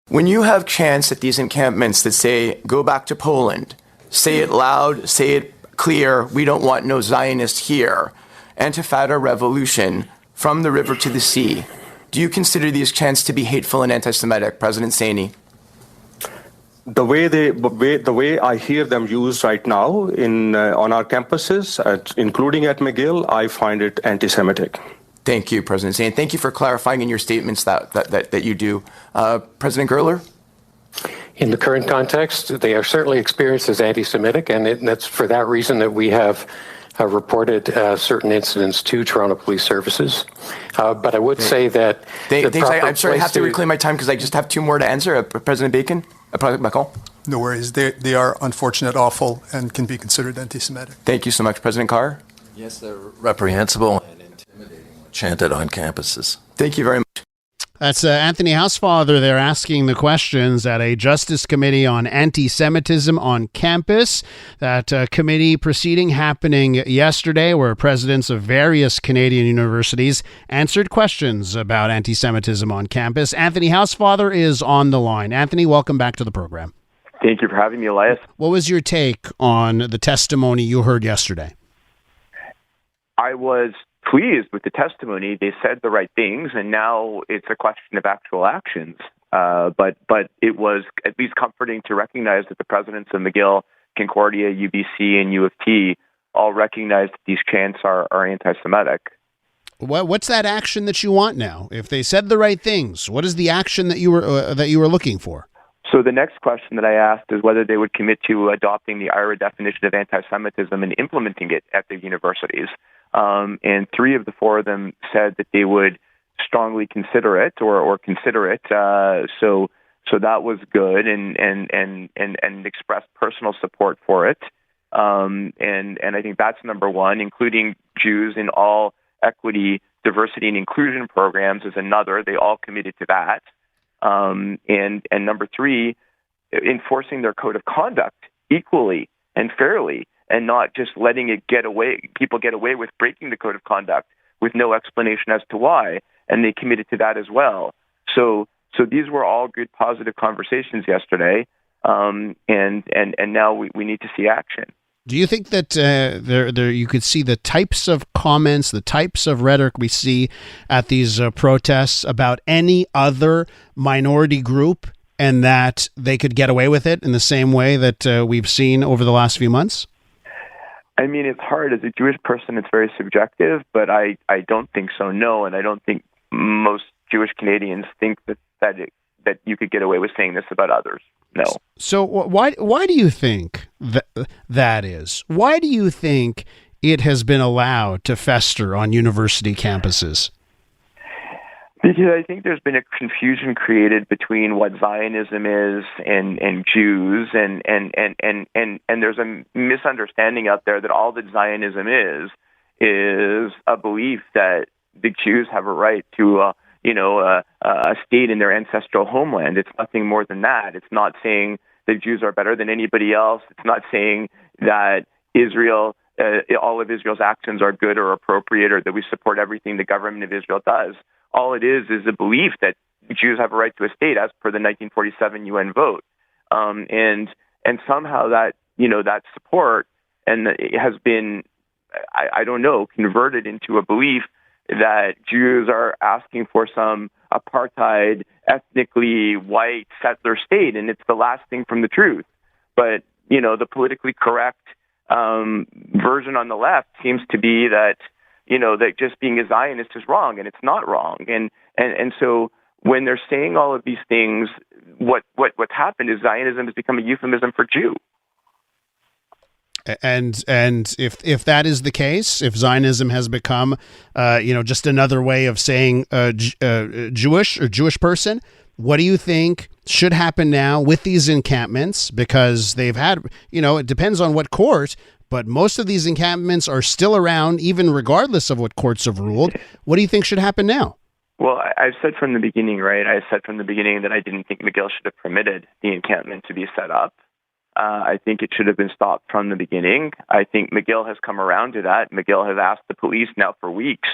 When you have chants at these encampments that say, go back to Poland, say it loud, say it clear, we don't want no Zionists here, Antifada revolution, from the river to the sea, do you consider these chants to be hateful and anti-Semitic, President Saini? The way I hear them used right now on our campuses, including at McGill, I find it anti-Semitic. Thank you, President Saini. Thank you for clarifying in your statements that you do. President Gertler? In the current context, they are certainly experienced as anti-Semitic, and that's for that reason that we have reported certain incidents to Toronto Police Services. But I would say that... I'm sorry, I have to reclaim my time because I just have two more to answer. President Bacon? President Macron? No worries. They are unfortunate, awful, and can be considered anti-Semitic. Thank you so much. President Carr? Yes, they're reprehensible and intimidating when chanted on campuses. Thank you very much. That's Anthony Housefather there asking the questions at a Justice Committee on Anti-Semitism on Campus. That committee proceeding happening yesterday where presidents of various Canadian universities answered questions about anti-Semitism on campus. Anthony Housefather is on the line. Anthony, welcome back to the program. Thank you for having me, Elias. What was your take on the testimony you heard yesterday? I was pleased with the testimony. They said the right things, and now it's a question of actual actions. But it was at least comforting to recognize that the presidents of McGill, Concordia, UBC, and U of T all recognize that these chants are anti-Semitic. What's that action that you want now? If they said the right things, what is the action that you were looking for? So the next question that I asked is whether they would commit to adopting the IRA definition of anti-Semitism and implementing it at the universities. And 3 of the 4 of them said that they would strongly consider it or consider it. So that was good and expressed personal support for it. And I think that's number 1, including Jews in all equity, diversity, and inclusion programs is another. They all committed to that. And number 3, enforcing their code of conduct equally and fairly, and not just letting people get away with breaking the code of conduct with no explanation as to why. And they committed to that as well. So these were all good, positive conversations yesterday. And now we need to see action. Do you think that there you could see the types of comments, the types of rhetoric we see at these protests about any other minority group, and that they could get away with it in the same way that we've seen over the last few months? I mean, it's hard. As a Jewish person, it's very subjective, but I don't think so, no. And I don't think most Jewish Canadians think that you could get away with saying this about others. No. So why do you think that is? Why do you think it has been allowed to fester on university campuses? Because I think there's been a confusion created between what Zionism is and Jews, and there's a misunderstanding out there that all that Zionism is a belief that the Jews have a right to a state in their ancestral homeland. It's nothing more than that. It's not saying that Jews are better than anybody else. It's not saying that Israel, all of Israel's actions are good or appropriate, or that we support everything the government of Israel does. All it is a belief that Jews have a right to a state as per the 1947 UN vote. And somehow that support it has been, I don't know, converted into a belief that Jews are asking for some apartheid, ethnically white settler state, and it's the last thing from the truth. But, the politically correct version on the left seems to be that, that just being a Zionist is wrong, and it's not wrong. And so when they're saying all of these things, what's happened is Zionism has become a euphemism for Jew. And if that is the case, if Zionism has become, just another way of saying Jewish or Jewish person, what do you think should happen now with these encampments? Because they've had, it depends on what court, but most of these encampments are still around, even regardless of what courts have ruled. What do you think should happen now? Well, I've said from the beginning, right? I said from the beginning that I didn't think McGill should have permitted the encampment to be set up. I think it should have been stopped from the beginning. I think McGill has come around to that. McGill has asked the police now for weeks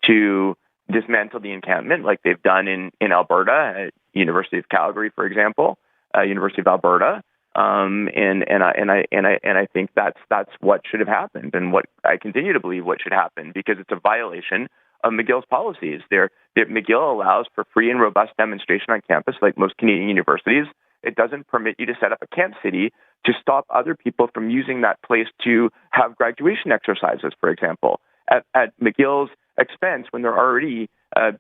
to dismantle the encampment like they've done in Alberta, at University of Calgary, for example, University of Alberta. And I think that's what should have happened, and what I continue to believe what should happen, because it's a violation of McGill's policies. McGill allows for free and robust demonstration on campus, like most Canadian universities. It doesn't permit you to set up a camp city to stop other people from using that place to have graduation exercises, for example, at McGill's expense, when they're already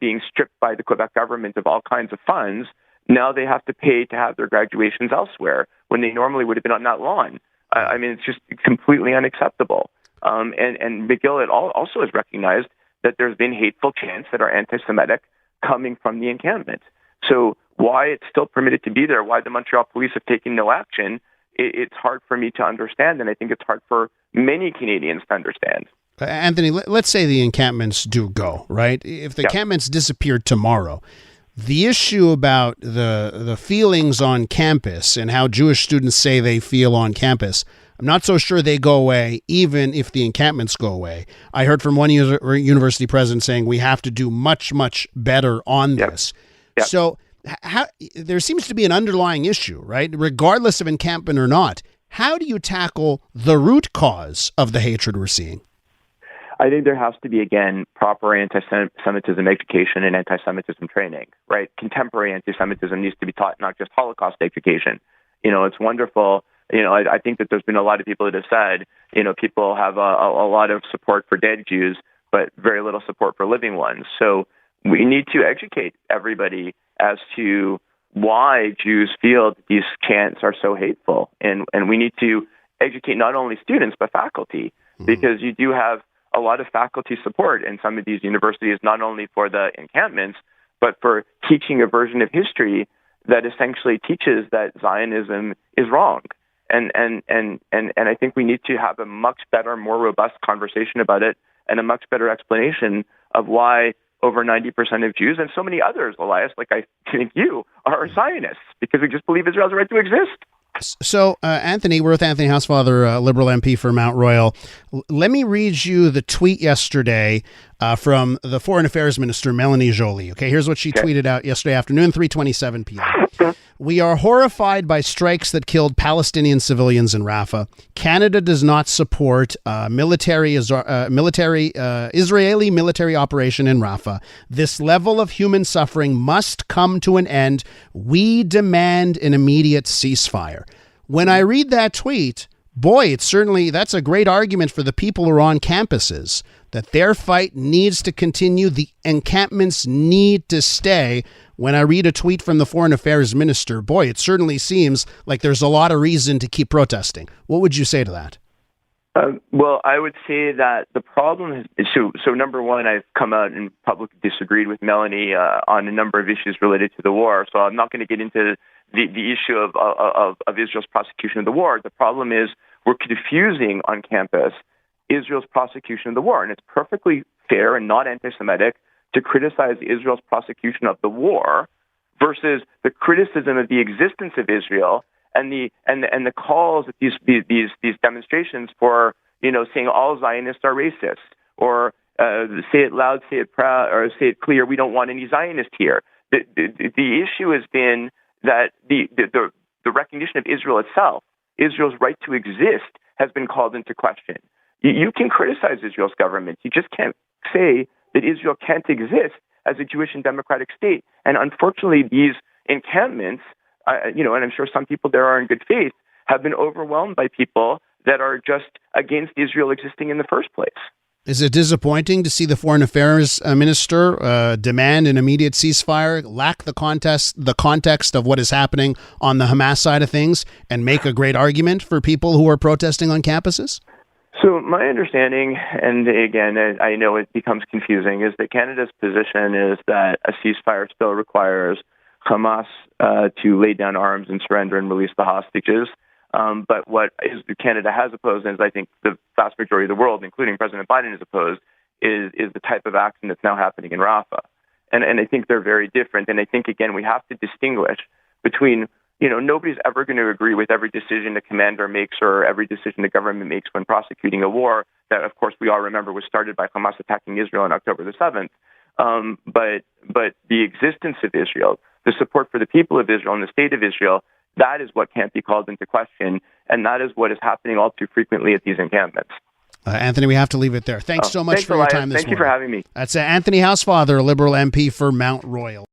being stripped by the Quebec government of all kinds of funds. Now they have to pay to have their graduations elsewhere when they normally would have been on that lawn. I mean, it's just completely unacceptable. And McGill also has recognized that there's been hateful chants that are anti-Semitic coming from the encampment. So why it's still permitted to be there, why the Montreal police have taken no action, it's hard for me to understand, and I think it's hard for many Canadians to understand. Anthony, let's say the encampments do go, right? If the encampments disappeared tomorrow, the issue about the feelings on campus and how Jewish students say they feel on campus, I'm not so sure they go away, even if the encampments go away. I heard from one university president saying we have to do much, much better on this. Yep. So there seems to be an underlying issue, right? Regardless of encampment or not, how do you tackle the root cause of the hatred we're seeing? I think there has to be, again, proper anti-Semitism education and anti-Semitism training, right? Contemporary anti-Semitism needs to be taught, not just Holocaust education. It's wonderful. I think that there's been a lot of people that have said, people have a lot of support for dead Jews, but very little support for living ones. So we need to educate everybody as to why Jews feel that these chants are so hateful. And we need to educate not only students, but faculty, because you do have a lot of faculty support in some of these universities, not only for the encampments, but for teaching a version of history that essentially teaches that Zionism is wrong. And I think we need to have a much better, more robust conversation about it, and a much better explanation of why over 90% of Jews and so many others, Elias, like I think you, are Zionists, because we just believe Israel has a right to exist. So, Anthony, we're with Anthony Housefather, Liberal MP for Mount Royal. Let me read you the tweet yesterday from the Foreign Affairs Minister, Melanie Joly. Okay, here's what she tweeted out yesterday afternoon, 3:27 p.m. We are horrified by strikes that killed Palestinian civilians in Rafah. Canada does not support Israeli military operation in Rafah. This level of human suffering must come to an end. We demand an immediate ceasefire. When I read that tweet, boy, that's a great argument for the people who are on campuses, that their fight needs to continue. The encampments need to stay. When I read a tweet from the Foreign Affairs Minister, boy, it certainly seems like there's a lot of reason to keep protesting. What would you say to that? Well, I would say that the problem is, so number one, I've come out and publicly disagreed with Melanie on a number of issues related to the war. So I'm not going to get into the issue of Israel's prosecution of the war. The problem is we're confusing on campus Israel's prosecution of the war, and it's perfectly fair and not anti-Semitic to criticize Israel's prosecution of the war versus the criticism of the existence of Israel and the calls at these demonstrations for saying all Zionists are racist, or say it loud, say it proud, or say it clear. We don't want any Zionists here. The issue has been that the recognition of Israel itself, Israel's right to exist, has been called into question. You can criticize Israel's government. You just can't say that Israel can't exist as a Jewish and democratic state. And unfortunately, these encampments, and I'm sure some people there are in good faith, have been overwhelmed by people that are just against Israel existing in the first place. Is it disappointing to see the Foreign Affairs Minister demand an immediate ceasefire, lack the context of what is happening on the Hamas side of things, and make a great argument for people who are protesting on campuses? So my understanding, and again, I know it becomes confusing, is that Canada's position is that a ceasefire still requires Hamas to lay down arms and surrender and release the hostages. But what Canada has opposed, and as I think the vast majority of the world, including President Biden, has opposed, is the type of action that's now happening in Rafah. And I think they're very different. And I think, again, we have to distinguish between, nobody's ever going to agree with every decision a commander makes or every decision the government makes when prosecuting a war that, of course, we all remember was started by Hamas attacking Israel on October the 7th. But the existence of Israel, the support for the people of Israel and the state of Israel, that is what can't be called into question, and that is what is happening all too frequently at these encampments. Anthony, we have to leave it there. Thanks so much for your time this morning. Thank you for having me. That's Anthony Housefather, a Liberal MP for Mount Royal.